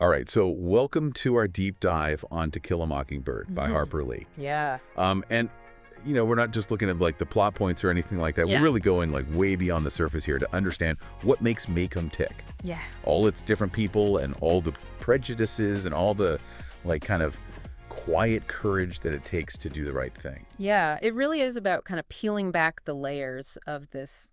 All right, so welcome to our deep dive on To Kill a Mockingbird by Harper Lee. Yeah. And, we're not just looking at, like, the plot points or anything like that. Yeah. We're really going, like, way beyond the surface here to understand what makes Maycomb tick. Yeah. All its different people and all the prejudices and all the, like, kind of quiet courage that it takes to do the right thing. Yeah, it really is about kind of peeling back the layers of this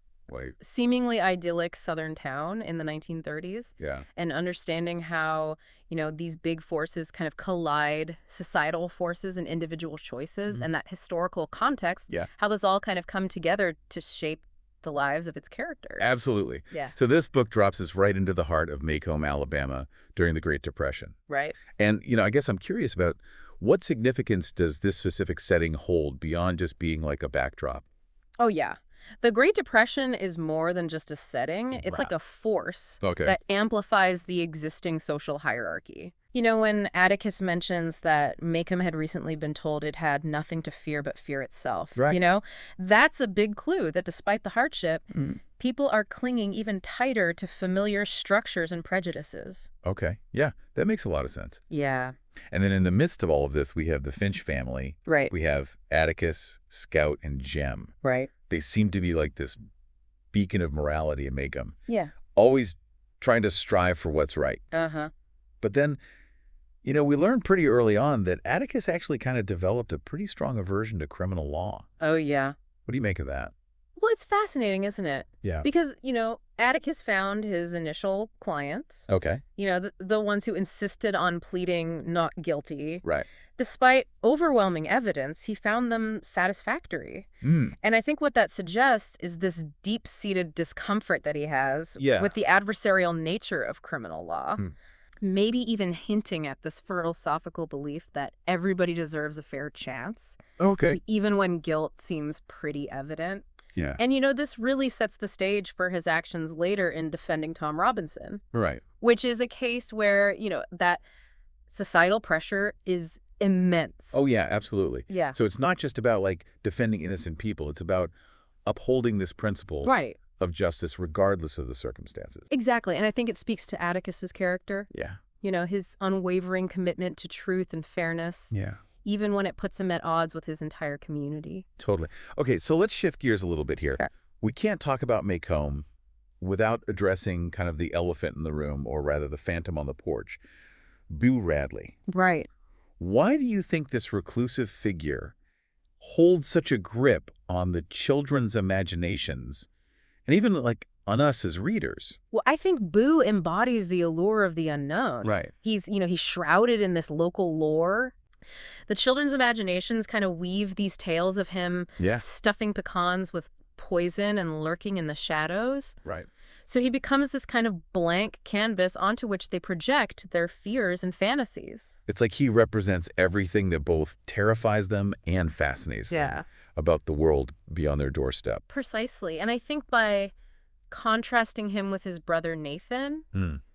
seemingly idyllic southern town in the 1930s. Yeah. And understanding how, these big forces kind of collide, societal forces and individual choices, and that historical context, how those all kind of come together to shape the lives of its characters. Absolutely. Yeah. So this book drops us right into the heart of Maycomb, Alabama during the Great Depression. Right. And, I guess I'm curious about what significance does this specific setting hold beyond just being like a backdrop? Oh, yeah. The Great Depression is more than just a setting. It's like a force that amplifies the existing social hierarchy. When Atticus mentions that Maycomb had recently been told it had nothing to fear but fear itself, that's a big clue that despite the hardship, people are clinging even tighter to familiar structures and prejudices. Okay. Yeah, that makes a lot of sense. Yeah. And then in the midst of all of this, we have the Finch family. Right. We have Atticus, Scout, and Jem. Right. They seem to be like this beacon of morality in Maycomb. Yeah. Always trying to strive for what's right. Uh-huh. But then, we learned pretty early on that Atticus actually kind of developed a pretty strong aversion to criminal law. Oh, yeah. What do you make of that? Well, it's fascinating, isn't it? Yeah. Because, Atticus found his initial clients. Okay. The ones who insisted on pleading not guilty. Right. Despite overwhelming evidence, he found them satisfactory. And I think what that suggests is this deep-seated discomfort that he has with the adversarial nature of criminal law. Maybe even hinting at this philosophical belief that everybody deserves a fair chance. Okay. Even when guilt seems pretty evident. Yeah. And, this really sets the stage for his actions later in defending Tom Robinson. Right. Which is a case where, that societal pressure is immense. Oh, yeah, absolutely. Yeah. So it's not just about, like, defending innocent people. It's about upholding this principle of justice regardless of the circumstances. Exactly. And I think it speaks to Atticus's character. Yeah. His unwavering commitment to truth and fairness. Yeah. Even when it puts him at odds with his entire community. Totally. Okay, so let's shift gears a little bit here. Sure. We can't talk about Maycomb without addressing kind of the elephant in the room, or rather the phantom on the porch, Boo Radley. Right. Why do you think this reclusive figure holds such a grip on the children's imaginations, and even, like, on us as readers? Well, I think Boo embodies the allure of the unknown. Right. He's shrouded in this local lore. The children's imaginations kind of weave these tales of him stuffing pecans with poison and lurking in the shadows. Right. So he becomes this kind of blank canvas onto which they project their fears and fantasies. It's like he represents everything that both terrifies them and fascinates them about the world beyond their doorstep. Precisely. And I think by contrasting him with his brother Nathan,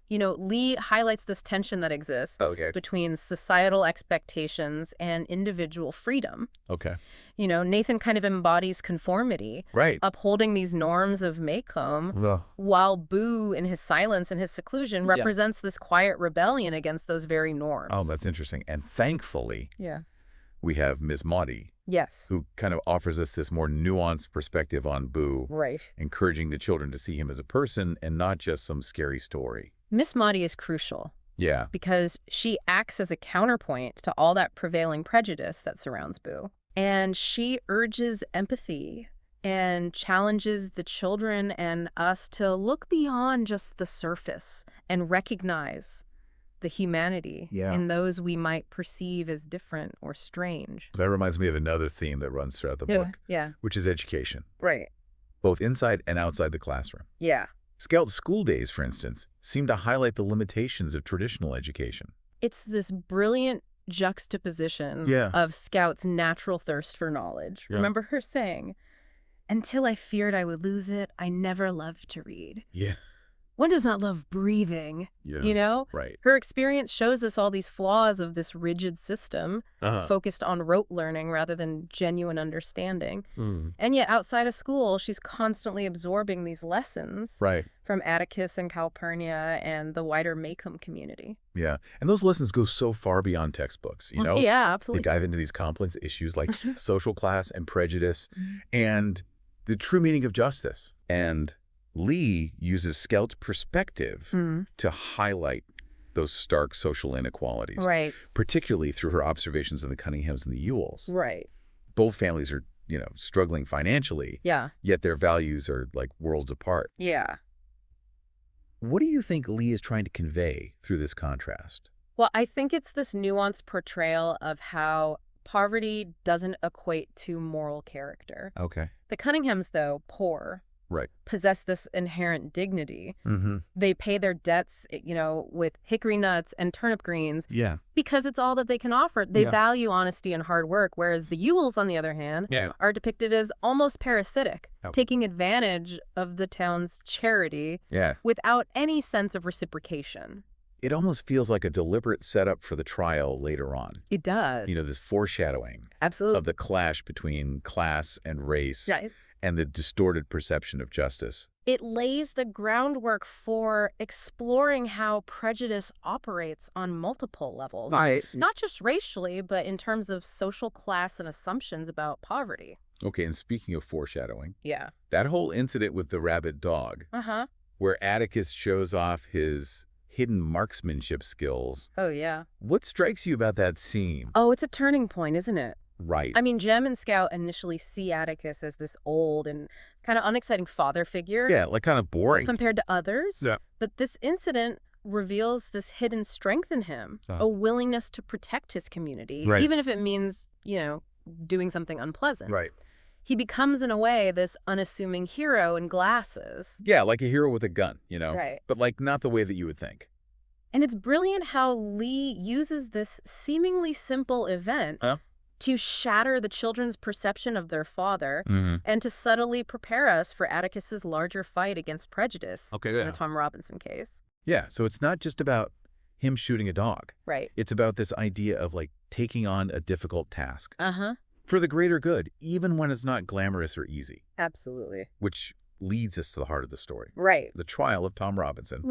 Lee highlights this tension that exists between societal expectations and individual freedom. Okay. Nathan kind of embodies conformity, upholding these norms of Maycomb, while Boo, in his silence and his seclusion, represents this quiet rebellion against those very norms. Oh, that's interesting. And thankfully, we have Ms. Maudie. Yes. Who kind of offers us this more nuanced perspective on Boo. Right. Encouraging the children to see him as a person and not just some scary story. Miss Maudie is crucial. Yeah. Because she acts as a counterpoint to all that prevailing prejudice that surrounds Boo. And she urges empathy and challenges the children and us to look beyond just the surface and recognize the humanity in those we might perceive as different or strange. That reminds me of another theme that runs throughout the book, which is education. Right. Both inside and outside the classroom. Yeah. Scout school days, for instance, seem to highlight the limitations of traditional education. It's this brilliant juxtaposition of Scout's natural thirst for knowledge. Remember her saying, "Until I feared I would lose it, I never loved to read." Yeah. One does not love breathing, you know? Right. Her experience shows us all these flaws of this rigid system focused on rote learning rather than genuine understanding. And yet outside of school, she's constantly absorbing these lessons from Atticus and Calpurnia and the wider Maycomb community. Yeah. And those lessons go so far beyond textbooks, you know? Yeah, absolutely. They dive into these complex issues like social class and prejudice and the true meaning of justice. And Lee uses Scout's perspective to highlight those stark social inequalities, particularly through her observations of the Cunninghams and the Ewells. Both families are, you know, struggling financially, yet their values are like worlds apart. What do you think Lee is trying to convey through this contrast? Well, I think it's this nuanced portrayal of how poverty doesn't equate to moral character. The Cunninghams, though, poor, possess this inherent dignity. They pay their debts, you know, with hickory nuts and turnip greens because it's all that they can offer. They value honesty and hard work, whereas the Ewells, on the other hand, are depicted as almost parasitic, taking advantage of the town's charity without any sense of reciprocation. It almost feels like a deliberate setup for the trial later on. It does. You know, this foreshadowing of the clash between class and race and the distorted perception of justice. It lays the groundwork for exploring how prejudice operates on multiple levels. Not just racially, but in terms of social class and assumptions about poverty. Okay, and speaking of foreshadowing, that whole incident with the rabid dog, where Atticus shows off his hidden marksmanship skills. What strikes you about that scene? Oh, it's a turning point, isn't it? I mean, Jem and Scout initially see Atticus as this old and kind of unexciting father figure. Like kind of boring. Compared to others. But this incident reveals this hidden strength in him, a willingness to protect his community, even if it means, you know, doing something unpleasant. He becomes, in a way, this unassuming hero in glasses. Like a hero with a gun, you know? But like not the way that you would think. And it's brilliant how Lee uses this seemingly simple event to shatter the children's perception of their father and to subtly prepare us for Atticus's larger fight against prejudice in the Tom Robinson case. So it's not just about him shooting a dog. It's about this idea of like taking on a difficult task. For the greater good, even when it's not glamorous or easy. Absolutely. Which leads us to the heart of the story. The trial of Tom Robinson.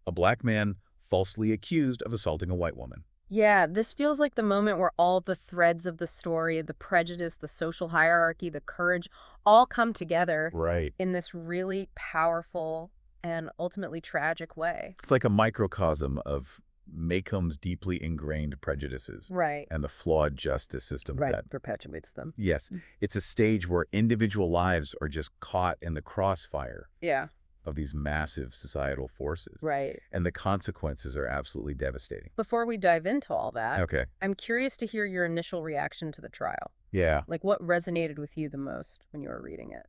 A black man falsely accused of assaulting a white woman. This feels like the moment where all the threads of the story, the prejudice, the social hierarchy, the courage, all come together in this really powerful and ultimately tragic way. It's like a microcosm of Maycomb's deeply ingrained prejudices and the flawed justice system that perpetuates them. It's a stage where individual lives are just caught in the crossfire of these massive societal forces. And the consequences are absolutely devastating. Before we dive into all that, I'm curious to hear your initial reaction to the trial. Like, what resonated with you the most when you were reading it?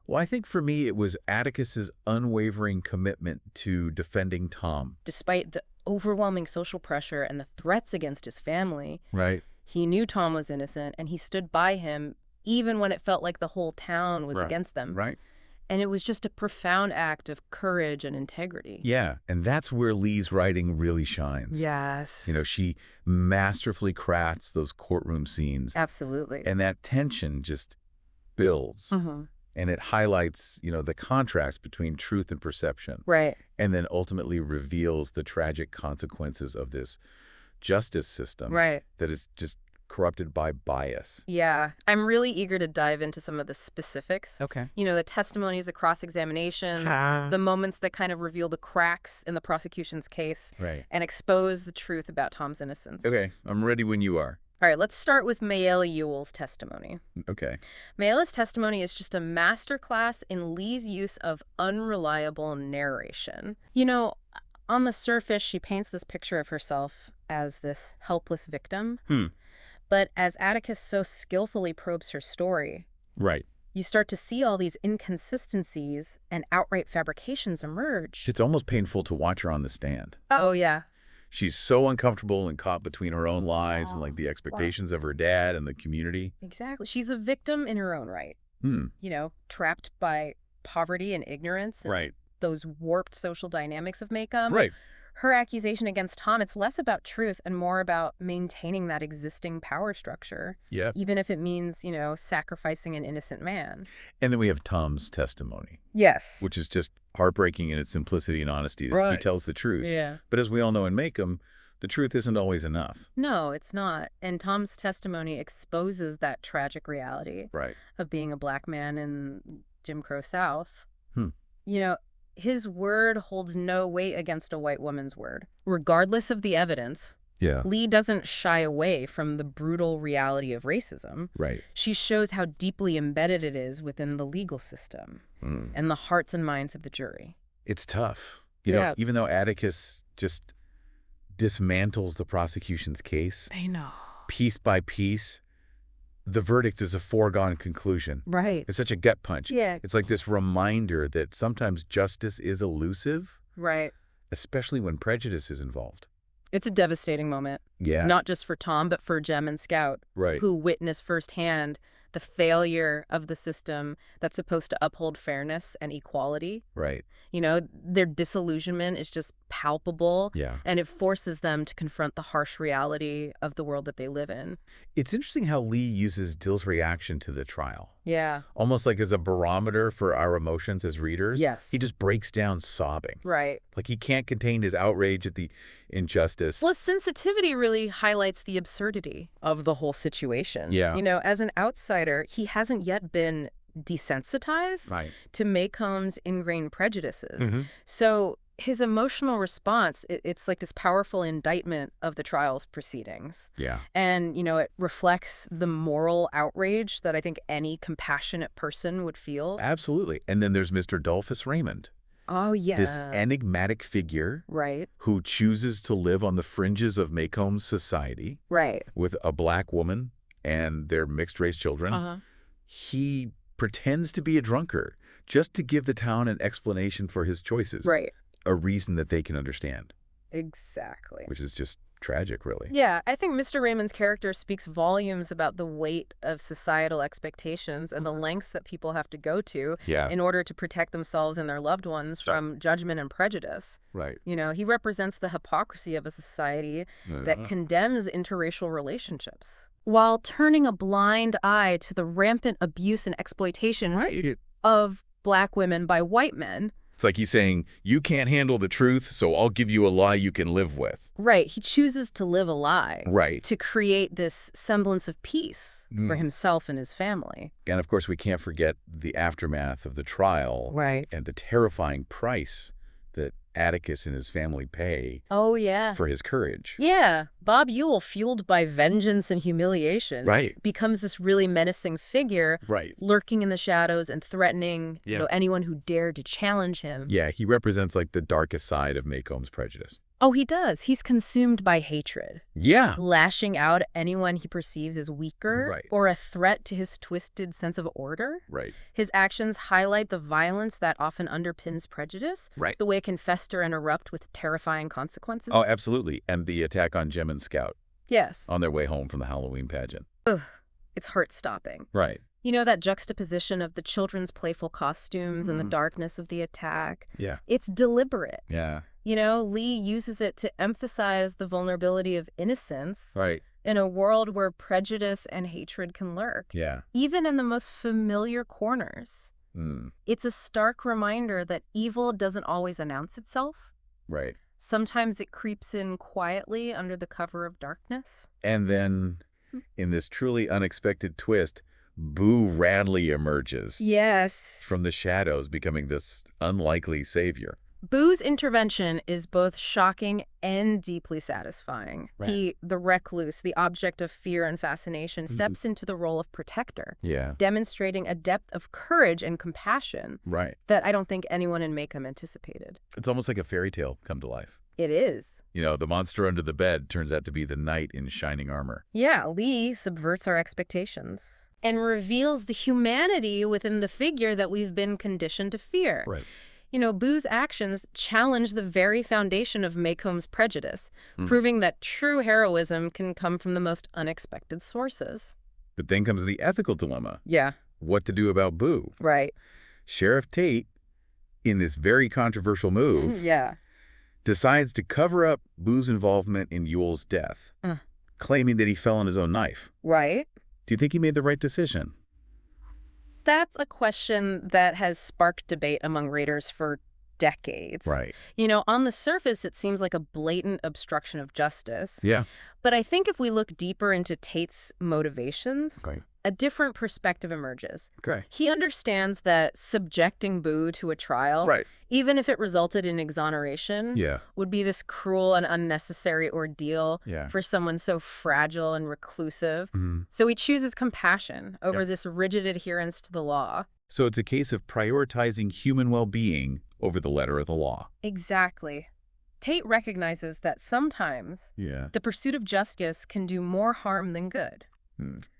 Well, I think for me, it was Atticus's unwavering commitment to defending Tom. Despite the overwhelming social pressure and the threats against his family, he knew Tom was innocent, and he stood by him even when it felt like the whole town was against them. And it was just a profound act of courage and integrity. And that's where Lee's writing really shines. You know, she masterfully crafts those courtroom scenes. Absolutely. And that tension just builds. And it highlights, you know, the contrast between truth and perception. And then ultimately reveals the tragic consequences of this justice system that is just corrupted by bias. I'm really eager to dive into some of the specifics. You know, the testimonies, the cross-examinations, the moments that kind of reveal the cracks in the prosecution's case and expose the truth about Tom's innocence. I'm ready when you are. All right, let's start with Mayella Ewell's testimony. Mayella's testimony is just a masterclass in Lee's use of unreliable narration. You know, on the surface, she paints this picture of herself as this helpless victim. But as Atticus so skillfully probes her story, you start to see all these inconsistencies and outright fabrications emerge. It's almost painful to watch her on the stand. She's so uncomfortable and caught between her own lies and like the expectations of her dad and the community. Exactly. She's a victim in her own right. You know, trapped by poverty and ignorance. And those warped social dynamics of Maycomb. Right. Her accusation against Tom, it's less about truth and more about maintaining that existing power structure. Yeah. Even if it means, sacrificing an innocent man. And then we have Tom's testimony. Yes. Which is just heartbreaking in its simplicity and honesty. Right. He tells the truth. Yeah. But as we all know in Maycomb, the truth isn't always enough. No, it's not. And Tom's testimony exposes that tragic reality of being a black man in Jim Crow South. His word holds no weight against a white woman's word. Regardless of the evidence, Lee doesn't shy away from the brutal reality of racism. Right. She shows how deeply embedded it is within the legal system and the hearts and minds of the jury. It's tough. You know, even though Atticus just dismantles the prosecution's case. I know. Piece by piece, the verdict is a foregone conclusion. Right. It's such a gut punch. Yeah. It's like this reminder that sometimes justice is elusive. Right. Especially when prejudice is involved. It's a devastating moment. Yeah. Not just for Tom, but for Jem and Scout. Right. Who witness firsthand the failure of the system that's supposed to uphold fairness and equality. Right. Their disillusionment is just palpable. Yeah. And it forces them to confront the harsh reality of the world that they live in. It's interesting how Lee uses Dill's reaction to the trial. Yeah. Almost like as a barometer for our emotions as readers. Yes. He just breaks down sobbing. Right. Like he can't contain his outrage at the injustice. Well, sensitivity really highlights the absurdity of the whole situation. Yeah. As an outsider, he hasn't yet been desensitized to Maycomb's ingrained prejudices. So his emotional response, it's like this powerful indictment of the trial's proceedings. Yeah. And, it reflects the moral outrage that I think any compassionate person would feel. Absolutely. And then there's Mr. Dolphus Raymond. Oh, yeah. This enigmatic figure who chooses to live on the fringes of Maycomb's society with a black woman and their mixed-race children. He pretends to be a drunkard just to give the town an explanation for his choices. Right. A reason that they can understand. Exactly. Which is just tragic, really. Yeah, I think Mr. Raymond's character speaks volumes about the weight of societal expectations and the lengths that people have to go to in order to protect themselves and their loved ones from judgment and prejudice. Right. He represents the hypocrisy of a society that condemns interracial relationships, while turning a blind eye to the rampant abuse and exploitation of black women by white men. It's like he's saying, you can't handle the truth, so I'll give you a lie you can live with. Right. He chooses to live a lie. Right. To create this semblance of peace for himself and his family. And, of course, we can't forget the aftermath of the trial. Right. And the terrifying price that Atticus and his family pay for his courage. Yeah. Bob Ewell, fueled by vengeance and humiliation, becomes this really menacing figure, lurking in the shadows and threatening anyone who dared to challenge him. Yeah, he represents like the darkest side of Maycomb's prejudice. Oh, he does. He's consumed by hatred. Yeah. Lashing out at anyone he perceives as weaker or a threat to his twisted sense of order. Right. His actions highlight the violence that often underpins prejudice. Right. The way it can fester and erupt with terrifying consequences. Oh, absolutely. And the attack on Jem and Scout. Yes. On their way home from the Halloween pageant. Ugh. It's heart-stopping. Right. That juxtaposition of the children's playful costumes and the darkness of the attack. Yeah. It's deliberate. Yeah. Lee uses it to emphasize the vulnerability of innocence. Right. In a world where prejudice and hatred can lurk. Yeah. Even in the most familiar corners. It's a stark reminder that evil doesn't always announce itself. Right. Sometimes it creeps in quietly under the cover of darkness. And then, in this truly unexpected twist, Boo Radley emerges. Yes. From the shadows, becoming this unlikely savior. Boo's intervention is both shocking and deeply satisfying. Right. He, the recluse, the object of fear and fascination, steps into the role of protector, demonstrating a depth of courage and compassion that I don't think anyone in Maycomb anticipated. It's almost like a fairy tale come to life. It is. The monster under the bed turns out to be the knight in shining armor. Yeah, Lee subverts our expectations and reveals the humanity within the figure that we've been conditioned to fear. Right. Boo's actions challenge the very foundation of Maycomb's prejudice, proving that true heroism can come from the most unexpected sources. But then comes the ethical dilemma. Yeah. What to do about Boo? Right. Sheriff Tate in this very controversial move, Yeah. decides to cover up Boo's involvement in Yule's death, claiming that he fell on his own knife. Right. Do you think he made the right decision? That's a question that has sparked debate among readers for decades. Right. On the surface, it seems like a blatant obstruction of justice. Yeah. But I think if we look deeper into Tate's motivations, Okay. a different perspective emerges. Okay. He understands that subjecting Boo to a trial, Right. even if it resulted in exoneration, would be this cruel and unnecessary ordeal for someone so fragile and reclusive. So he chooses compassion over this rigid adherence to the law. So it's a case of prioritizing human well-being over the letter of the law. Exactly. Tate recognizes that sometimes the pursuit of justice can do more harm than good.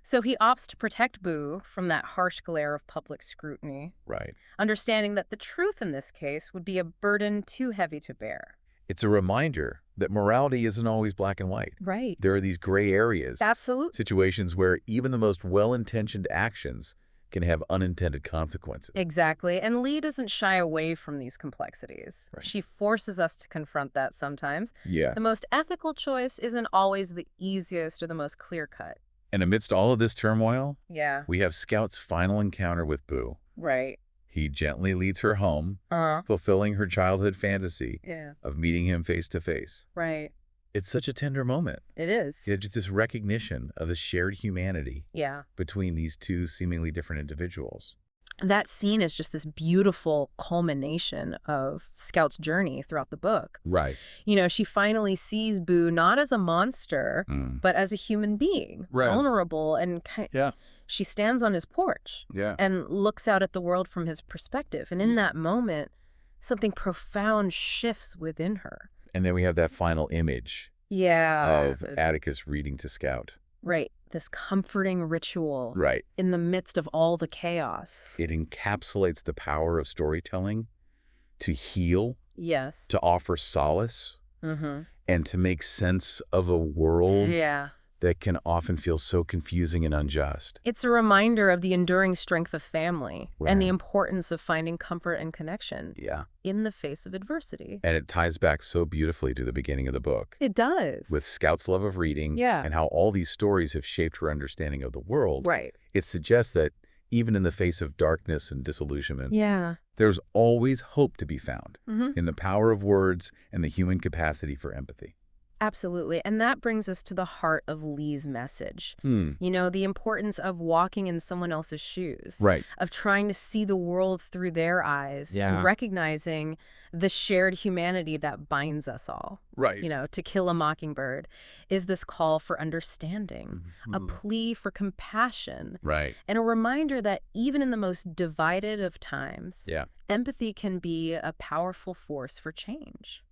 So he opts to protect Boo from that harsh glare of public scrutiny. Right. Understanding that the truth in this case would be a burden too heavy to bear. It's a reminder that morality isn't always black and white. Right. There are these gray areas. Absolutely. Situations where even the most well-intentioned actions can have unintended consequences. Exactly. And Lee doesn't shy away from these complexities. Right. She forces us to confront that sometimes. Yeah. The most ethical choice isn't always the easiest or the most clear-cut. And amidst all of this turmoil, Yeah. we have Scout's final encounter with Boo. Right. He gently leads her home, fulfilling her childhood fantasy of meeting him face to face. Right. It's such a tender moment. It is. Yeah, just this recognition of the shared humanity between these two seemingly different individuals. That scene is just this beautiful culmination of Scout's journey throughout the book. Right. She finally sees Boo not as a monster, but as a human being, vulnerable, and she stands on his porch and looks out at the world from his perspective. And in that moment, something profound shifts within her. And then we have that final image of Atticus reading to Scout. Right. This comforting ritual. Right. In the midst of all the chaos. It encapsulates the power of storytelling to heal. Yes. To offer solace. And to make sense of a world that can often feel so confusing and unjust. It's a reminder of the enduring strength of family and the importance of finding comfort and connection in the face of adversity. And it ties back so beautifully to the beginning of the book. It does. With Scout's love of reading and how all these stories have shaped her understanding of the world. Right. It suggests that even in the face of darkness and disillusionment, there's always hope to be found in the power of words and the human capacity for empathy. Absolutely. And that brings us to the heart of Lee's message. The importance of walking in someone else's shoes. Right. Of trying to see the world through their eyes. And recognizing the shared humanity that binds us all. Right. To Kill a Mockingbird is this call for understanding, a plea for compassion. Right. And a reminder that even in the most divided of times, empathy can be a powerful force for change.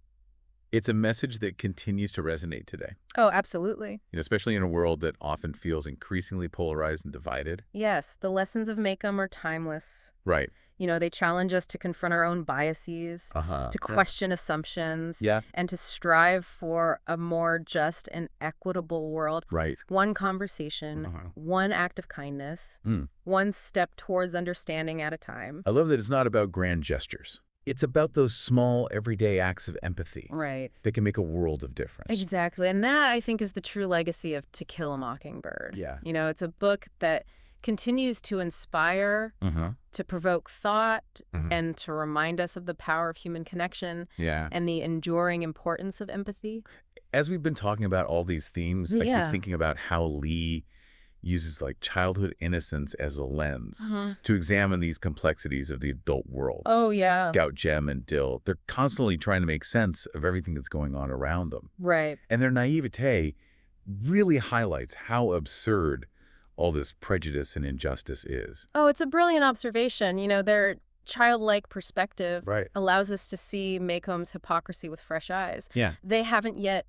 It's a message that continues to resonate today. Oh, absolutely. Especially in a world that often feels increasingly polarized and divided. Yes, the lessons of Maycomb are timeless. Right. They challenge us to confront our own biases, to question assumptions, and to strive for a more just and equitable world. Right. One conversation, one act of kindness, one step towards understanding at a time. I love that it's not about grand gestures. It's about those small, everyday acts of empathy that can make a world of difference. Exactly. And that, I think, is the true legacy of To Kill a Mockingbird. Yeah. It's a book that continues to inspire, to provoke thought, and to remind us of the power of human connection and the enduring importance of empathy. As we've been talking about all these themes, I keep thinking about how Lee uses childhood innocence as a lens to examine these complexities of the adult world. Oh, yeah. Scout, Jem, and Dill, they're constantly trying to make sense of everything that's going on around them. Right. And their naivete really highlights how absurd all this prejudice and injustice is. Oh, it's a brilliant observation. Their childlike perspective allows us to see Maycomb's hypocrisy with fresh eyes. Yeah. They haven't yet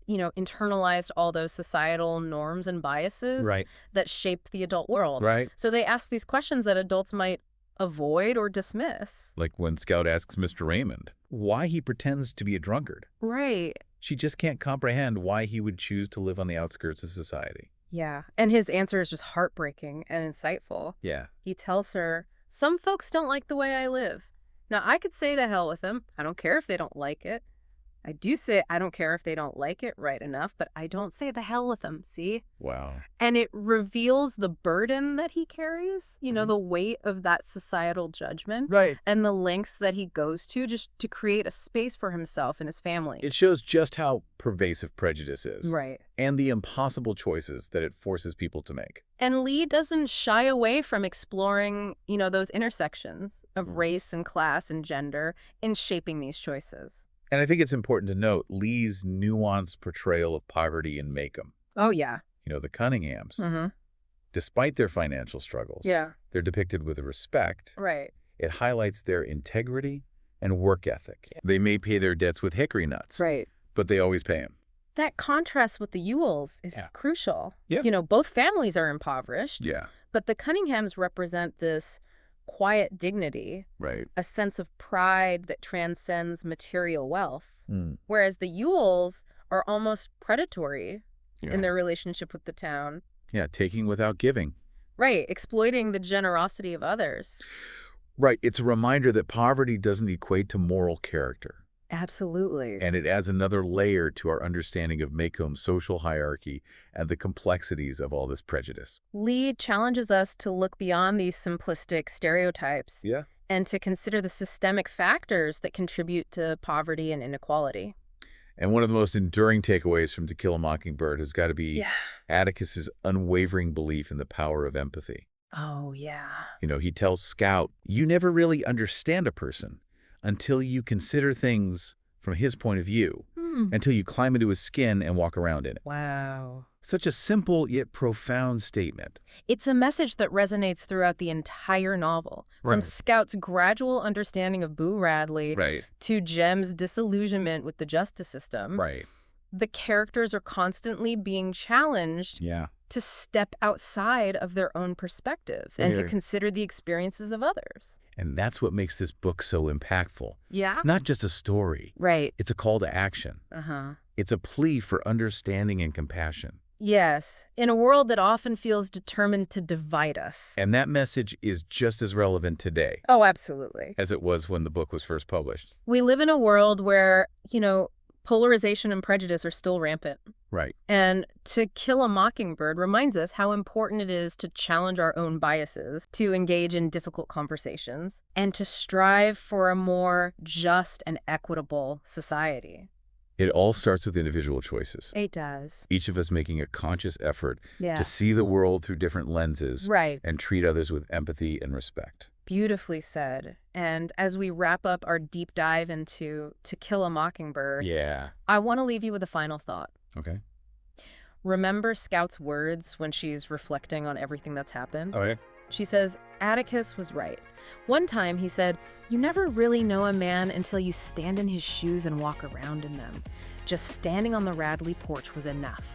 internalized all those societal norms and biases that shape the adult world. Right. So they ask these questions that adults might avoid or dismiss. Like when Scout asks Mr. Raymond why he pretends to be a drunkard. Right. She just can't comprehend why he would choose to live on the outskirts of society. Yeah. And his answer is just heartbreaking and insightful. Yeah. He tells her, "Some folks don't like the way I live, Now, I could say to hell with them. I don't care if they don't like it. I do say I don't care if they don't like it right enough, but I don't say the hell with them, see? Wow. And it reveals the burden that he carries, you know, the weight of that societal judgment. Right. And the lengths that he goes to just to create a space for himself and his family. It shows just how pervasive prejudice is. Right. And the impossible choices that it forces people to make. And Lee doesn't shy away from exploring, you know, those intersections of race and class and gender in shaping these choices. And I think it's important to note Lee's nuanced portrayal of poverty in Maycomb. Oh, yeah. You know, the Cunninghams, despite their financial struggles, they're depicted with respect. Right. It highlights their integrity and work ethic. They may pay their debts with hickory nuts, Right. but they always pay them. That contrast with the Ewells is crucial. Yeah. You know, both families are impoverished. Yeah. But the Cunninghams represent this quiet dignity, Right. a sense of pride that transcends material wealth, whereas the Ewells are almost predatory in their relationship with the town. Yeah, taking without giving. Right, exploiting the generosity of others. Right, it's a reminder that poverty doesn't equate to moral character. Absolutely. And it adds another layer to our understanding of Maycomb's social hierarchy and the complexities of all this prejudice. Lee challenges us to look beyond these simplistic stereotypes and to consider the systemic factors that contribute to poverty and inequality. And one of the most enduring takeaways from To Kill a Mockingbird has got to be Atticus's unwavering belief in the power of empathy. Oh, yeah. You know, he tells Scout, you never really understand a person until you consider things from his point of view, until you climb into his skin and walk around in it. Wow. Such a simple yet profound statement. It's a message that resonates throughout the entire novel, from Scout's gradual understanding of Boo Radley to Jem's disillusionment with the justice system. The characters are constantly being challenged to step outside of their own perspectives and to consider the experiences of others. And that's what makes this book so impactful. Yeah? Not just a story. Right. It's a call to action. It's a plea for understanding and compassion. Yes, in a world that often feels determined to divide us. And that message is just as relevant today. Oh, absolutely. As it was when the book was first published. We live in a world where, you know, polarization and prejudice are still rampant. Right. And To Kill a Mockingbird reminds us how important it is to challenge our own biases, to engage in difficult conversations, and to strive for a more just and equitable society. It all starts with individual choices. It does. Each of us making a conscious effort to see the world through different lenses and treat others with empathy and respect. Beautifully said. And as we wrap up our deep dive into To Kill a Mockingbird, I want to leave you with a final thought. Okay. Remember Scout's words when she's reflecting on everything that's happened? Okay. She says, Atticus was right. One time he said, you never really know a man until you stand in his shoes and walk around in them. Just standing on the Radley porch was enough.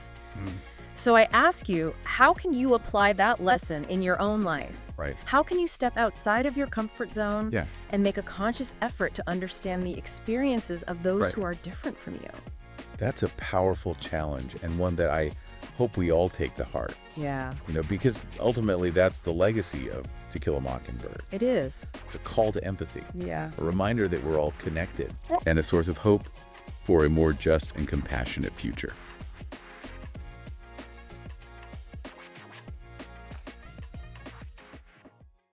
So I ask you, how can you apply that lesson in your own life? Right. How can you step outside of your comfort zone and make a conscious effort to understand the experiences of those who are different from you? That's a powerful challenge, and one that I hope we all take to heart. Yeah. You know, because ultimately that's the legacy of To Kill a Mockingbird. It is. It's a call to empathy. Yeah. A reminder that we're all connected, and a source of hope for a more just and compassionate future.